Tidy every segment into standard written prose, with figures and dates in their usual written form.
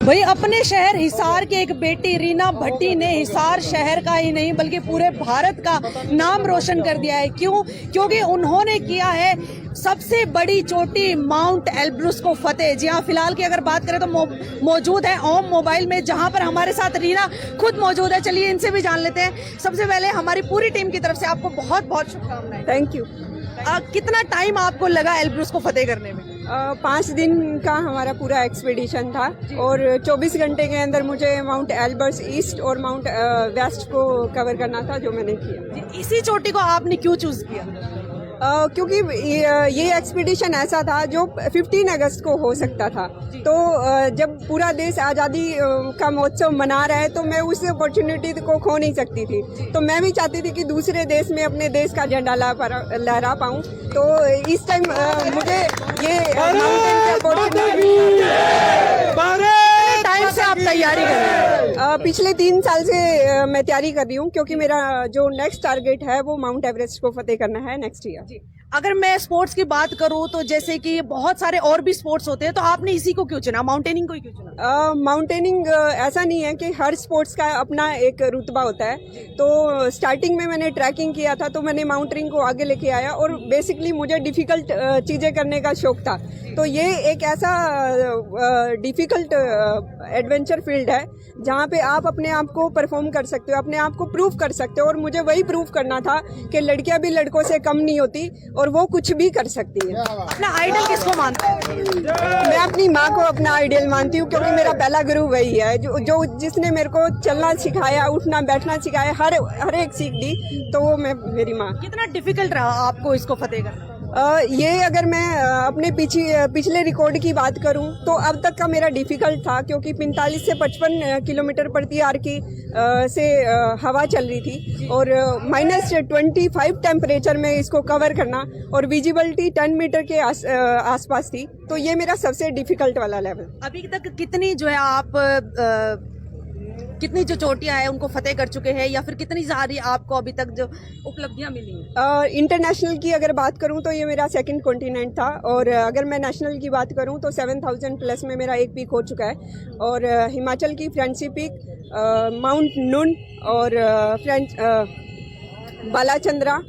भाई अपने शहर हिसार के एक बेटी रीना भट्टी ने हिसार शहर का ही नहीं बल्कि पूरे भारत का नाम रोशन कर दिया है। क्यों? क्योंकि उन्होंने किया है सबसे बड़ी चोटी माउंट एल्ब्रुस को फतेह। जी हाँ, फिलहाल की अगर बात करें तो मौजूद है ओम मोबाइल में, जहां पर हमारे साथ रीना खुद मौजूद है। चलिए इनसे भी जान लेते हैं। सबसे पहले हमारी पूरी टीम की तरफ से आपको बहुत बहुत शुभकामनाएं। Thank you. कितना टाइम आपको लगा एल्ब्रुस को फतेह करने में? 5 दिन का हमारा पूरा एक्सपीडिशन था और 24 घंटे के अंदर मुझे माउंट एल्ब्रस ईस्ट और माउंट वेस्ट को कवर करना था, जो मैंने किया। इसी चोटी को आपने क्यों चूज किया? क्योंकि ये एक्सपीडिशन ऐसा था जो 15 अगस्त को हो सकता था। तो जब पूरा देश आज़ादी का महोत्सव मना रहा है तो मैं उस अपॉर्चुनिटी को खो नहीं सकती थी। तो मैं भी चाहती थी कि दूसरे देश में अपने देश का झंडा लहरा पाऊँ। तो इस टाइम मुझे ये टाइम से आप तैयारी कर रहे हैं? पिछले 3 साल से मैं तैयारी कर रही हूँ, क्योंकि मेरा जो नेक्स्ट टारगेट है वो माउंट एवरेस्ट को फतेह करना है नेक्स्ट ईयर। अगर मैं स्पोर्ट्स की बात करूं तो जैसे कि बहुत सारे और भी स्पोर्ट्स होते हैं, तो आपने इसी को क्यों चुना, माउंटेनिंग को क्यों चुना? माउंटेनिंग ऐसा नहीं है कि हर स्पोर्ट्स का अपना एक रुतबा होता है। तो स्टार्टिंग में मैंने ट्रैकिंग किया था, तो मैंने माउंटेनिंग को आगे लेके आया और बेसिकली मुझे डिफ़िकल्ट चीज़ें करने का शौक था। तो ये एक ऐसा डिफ़िकल्ट एडवेंचर फील्ड है जहाँ पे आप अपने आप को परफॉर्म कर सकते हो, अपने आप को प्रूव कर सकते हो। और मुझे वही प्रूव करना था कि लड़कियाँ भी लड़कों से कम नहीं होती और वो कुछ भी कर सकती है। अपना आइडल किसको मानते हैं? मैं अपनी माँ को अपना आइडियल मानती हूँ, क्योंकि मेरा पहला गुरु वही है जो जिसने मेरे को चलना सिखाया, उठना बैठना सिखाया, हर एक सीख दी। तो वो मेरी माँ। कितना डिफिकल्ट रहा आपको इसको फतेह करना? ये अगर मैं अपने पिछले रिकॉर्ड की बात करूं तो अब तक का मेरा डिफ़िकल्ट था, क्योंकि 45 से 55 किलोमीटर प्रति आवर की से हवा चल रही थी और -25 टेम्परेचर में इसको कवर करना और विजिबिलिटी 10 मीटर के आसपास थी। तो ये मेरा सबसे डिफ़िकल्ट वाला लेवल। अभी तक कितनी जो है आप कितनी जो चोटियां हैं उनको फतेह कर चुके हैं, या फिर कितनी सारी आपको अभी तक जो उपलब्धियां मिली हैं? इंटरनेशनल की अगर बात करूं तो ये मेरा सेकंड कॉन्टिनेंट था, और अगर मैं नेशनल की बात करूं तो 7000 प्लस में मेरा एक पीक हो चुका है। और हिमाचल की फ्रेंडशिप पीक, माउंट नून और बालाचंद्रा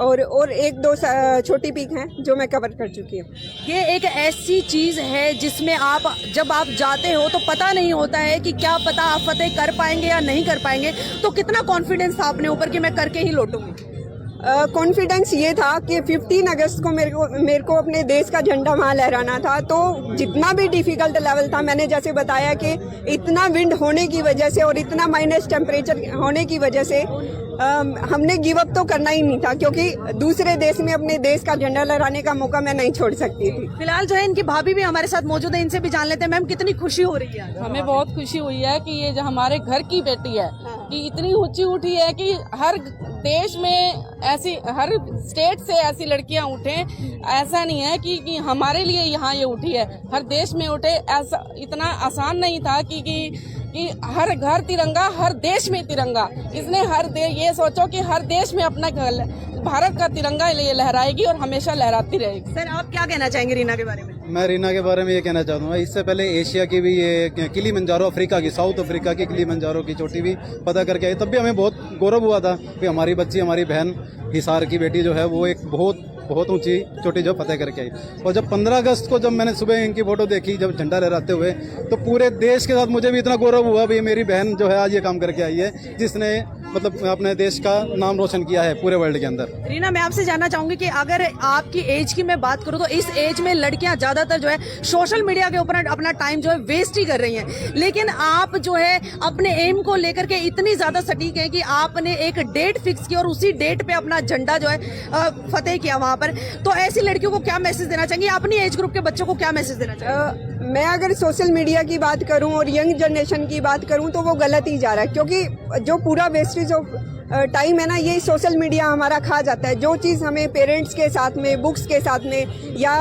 और 1-2 छोटी पीक हैं जो मैं कवर कर चुकी हूँ। ये एक ऐसी चीज है जिसमें जब आप जाते हो तो पता नहीं होता है कि क्या पता आप फतेह कर पाएंगे या नहीं कर पाएंगे। तो कितना कॉन्फिडेंस था अपने ऊपर कि मैं करके ही लौटूंगी? कॉन्फिडेंस ये था कि 15 अगस्त को मेरे को अपने देश का झंडा वहाँ लहराना था। तो जितना भी डिफ़िकल्ट लेवल था, मैंने जैसे बताया कि इतना विंड होने की वजह से और इतना माइनस टेम्परेचर होने की वजह से हमने गिव अप तो करना ही नहीं था, क्योंकि दूसरे देश में अपने देश का झंडा लहराने का मौका मैं नहीं छोड़ सकती थी। फिलहाल जो है इनकी भाभी भी हमारे साथ मौजूद है, इनसे भी जान लेते हैं। मैम, कितनी खुशी हो रही है? हमें बहुत खुशी हुई है कि ये जो हमारे घर की बेटी है कि इतनी ऊंची उठी है कि हर देश में ऐसी, हर स्टेट से ऐसी लड़कियां उठे। ऐसा नहीं है कि हमारे लिए यहाँ ये उठी है, हर देश में उठे। ऐसा इतना आसान नहीं था कि हर घर तिरंगा, हर देश में तिरंगा। इसने ये सोचो कि हर देश में अपना भारत का तिरंगा ये लहराएगी और हमेशा लहराती रहेगी। सर, आप क्या कहना चाहेंगे रीना के बारे में? मैं रीना के बारे में ये कहना चाहूँगा, इससे पहले एशिया की भी ये किलीमंजारो, अफ्रीका की, साउथ अफ्रीका की किलीमंजारो की चोटी भी पता करके आई। तब भी हमें बहुत गौरव हुआ था कि हमारी बच्ची, हमारी बहन हिसार की बेटी जो है वो एक बहुत ऊंची चोटी जो फतेह करके आई। और जब 15 अगस्त को जब मैंने सुबह इनकी फोटो देखी, जब झंडा लहराते हुए, तो पूरे देश के साथ मुझे भी इतना गौरव हुआ भी मेरी बहन जो है आज ये काम करके आई है, जिसने मतलब अपने देश का नाम रोशन किया है पूरे वर्ल्ड के अंदर। रीना, मैं आपसे जानना चाहूंगी कि अगर आपकी एज की मैं बात करूं तो इस एज में लड़कियां ज्यादातर जो है सोशल मीडिया के ऊपर अपना टाइम जो है वेस्ट ही कर रही हैं, लेकिन आप जो है अपने एम को लेकर के इतनी ज्यादा सटीक है कि आपने एक डेट फिक्स की और उसी डेट पे अपना झंडा जो है फतेह किया वहां पर। तो ऐसी लड़कियों को क्या मैसेज देना चाहेंगे? अपनी एज ग्रुप के बच्चों को क्या मैसेज देना चाहेंगे? मैं अगर सोशल मीडिया की बात करूं और यंग जनरेशन की बात करूं तो वो गलत ही जा रहा है, क्योंकि जो पूरा वेस्टेज ऑफ टाइम है ना, ये सोशल मीडिया हमारा खा जाता है। जो चीज़ हमें पेरेंट्स के साथ में, बुक्स के साथ में, या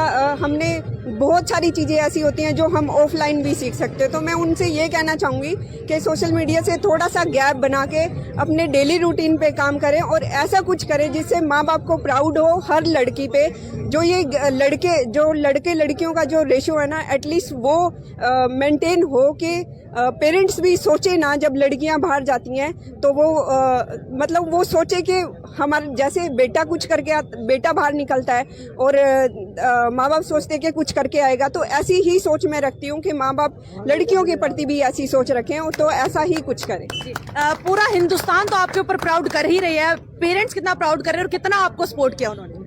हमने बहुत सारी चीज़ें ऐसी होती हैं जो हम ऑफलाइन भी सीख सकते हैं। तो मैं उनसे ये कहना चाहूँगी कि सोशल मीडिया से थोड़ा सा गैप बना के अपने डेली रूटीन पे काम करें और ऐसा कुछ करें जिससे माँ बाप को प्राउड हो हर लड़की पे। जो ये लड़के लड़कियों का जो रेशियो है ना, एटलीस्ट वो मेंटेन हो कि पेरेंट्स भी सोचे ना जब लड़कियां बाहर जाती हैं तो वो मतलब वो सोचे कि हमारे जैसे बेटा बाहर निकलता है और माँ बाप सोचते हैं कि कुछ करके आएगा, तो ऐसी ही सोच मैं रखती हूँ कि माँ बाप लड़कियों के प्रति भी ऐसी सोच रखें तो ऐसा ही कुछ करें। पूरा हिंदुस्तान तो आपके ऊपर प्राउड कर ही रही है, पेरेंट्स कितना प्राउड कर रहे हैं और कितना आपको सपोर्ट किया उन्होंने?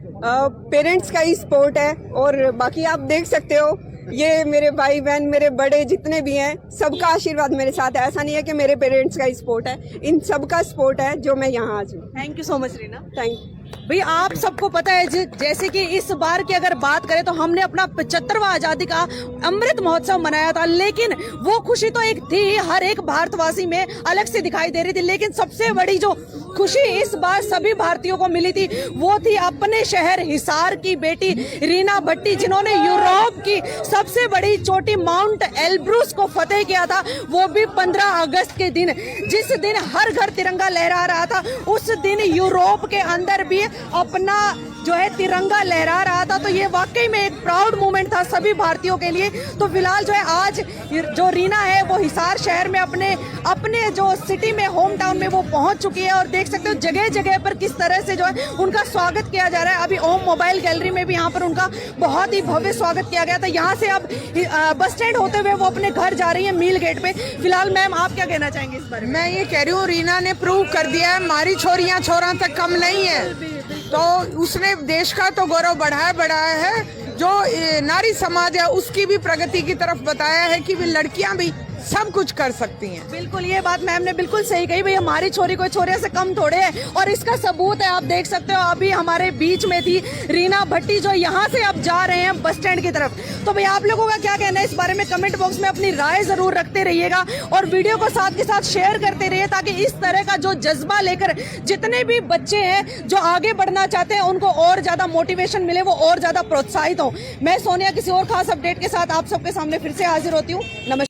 पेरेंट्स का ही सपोर्ट है और बाकी आप देख सकते हो ये मेरे भाई बहन मेरे बड़े जितने भी हैं सबका आशीर्वाद मेरे साथ है। ऐसा नहीं है कि मेरे पेरेंट्स का ही सपोर्ट है, इन सबका सपोर्ट है जो मैं यहाँ आज हूँ। Thank you so much Reena. Thank you. भाई आप सबको पता है जैसे कि इस बार की अगर बात करें तो हमने अपना 75वां आजादी का अमृत महोत्सव मनाया था, लेकिन वो खुशी तो एक थी हर एक भारतवासी में अलग से दिखाई दे रही थी, लेकिन सबसे बड़ी जो खुशी इस बार सभी भारतीयों को मिली थी वो थी अपने शहर हिसार की बेटी रीना भट्टी, जिन्होंने यूरोप की सबसे बड़ी चोटी माउंट एल्ब्रूस को फतेह किया था, वो भी 15 अगस्त के दिन, जिस दिन हर घर तिरंगा लहरा रहा था। उस दिन यूरोप के अंदर भी अपना जो है तिरंगा लहरा रहा था, तो ये वाकई में एक प्राउड मोमेंट था सभी भारतीयों के लिए। तो फिलहाल जो है आज जो रीना है वो हिसार शहर में अपने जो सिटी में होम टाउन में वो पहुंच चुकी है और देख सकते हो जगह जगह पर किस तरह से जो है उनका स्वागत किया जा रहा है। अभी ओम मोबाइल गैलरी में भी यहाँ पर उनका बहुत ही भव्य स्वागत किया गया था। यहाँ से अब बस स्टैंड होते हुए वो अपने घर जा रही है मील गेट पे। फिलहाल मैम आप क्या कहना चाहेंगे इस बारे में? मैं ये कह रही हूँ रीना ने प्रूव कर दिया है हमारी छोरियां छोरा तक कम नहीं है, तो उसने देश का तो गौरव बढ़ाया है। जो नारी समाज है उसकी भी प्रगति की तरफ बताया है कि वे लड़कियां भी सब कुछ कर सकती हैं। बिल्कुल, ये बात मैम ने बिल्कुल सही कही। भाई हमारी छोरी कोई छोरे से कम थोड़े है और इसका सबूत है, आप देख सकते हो अभी हमारे बीच में थी रीना भट्टी जो यहाँ से अब जा रहे हैं बस स्टैंड की तरफ। तो भाई आप लोगों का क्या कहना है इस बारे में कमेंट बॉक्स में अपनी राय जरूर रखते रहिएगा और वीडियो को साथ के साथ शेयर करते रहिए, ताकि इस तरह का जो जज्बा लेकर जितने भी बच्चे हैं जो आगे बढ़ना चाहते हैं उनको और ज्यादा मोटिवेशन मिले, वो और ज्यादा प्रोत्साहित हो। मैं सोनिया किसी और खास अपडेट के साथ आप सबके सामने फिर से हाजिर होती हूँ। नमस्कार।